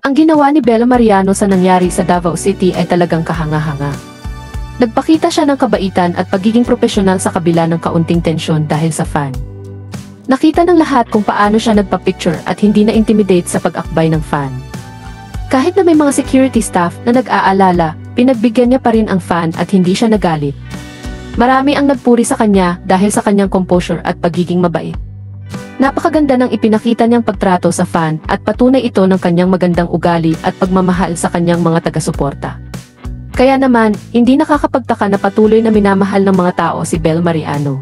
Ang ginawa ni Bella Mariano sa nangyari sa Davao City ay talagang kahanga-hanga. Nagpakita siya ng kabaitan at pagiging propesyonal sa kabila ng kaunting tensyon dahil sa fan. Nakita ng lahat kung paano siya nagpa-picture at hindi na-intimidate sa pag-akbay ng fan. Kahit na may mga security staff na nag-aalala, pinagbigyan niya pa rin ang fan at hindi siya nagalit. Marami ang nagpuri sa kanya dahil sa kanyang composure at pagiging mabait. Napakaganda ng ipinakita niyang pagtrato sa fan at patunay ito ng kanyang magandang ugali at pagmamahal sa kanyang mga taga-suporta. Kaya naman, hindi nakakapagtaka na patuloy na minamahal ng mga tao si Bella Mariano.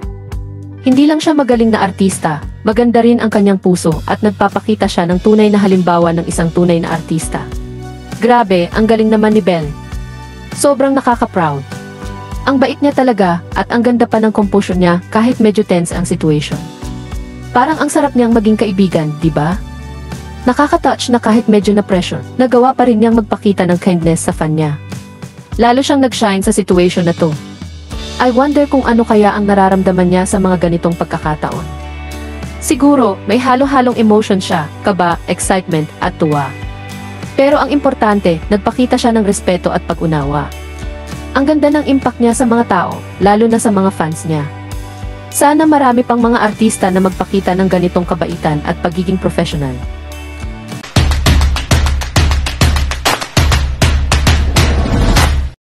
Hindi lang siya magaling na artista, maganda rin ang kanyang puso at nagpapakita siya ng tunay na halimbawa ng isang tunay na artista. Grabe, ang galing naman ni Belle. Sobrang nakaka-proud. Ang bait niya talaga at ang ganda pa ng composure niya kahit medyo tense ang situation. Parang ang sarap niyang maging kaibigan, di ba? Nakaka-touch na kahit medyo na pressure, nagawa pa rin niyang magpakita ng kindness sa fan niya. Lalo siyang nag-shine sa situation na to. I wonder kung ano kaya ang nararamdaman niya sa mga ganitong pagkakataon. Siguro, may halo-halong emotion siya, kaba, excitement, at tuwa. Pero ang importante, nagpakita siya ng respeto at pag-unawa. Ang ganda ng impact niya sa mga tao, lalo na sa mga fans niya. Sana marami pang mga artista na magpakita ng ganitong kabaitan at pagiging professional.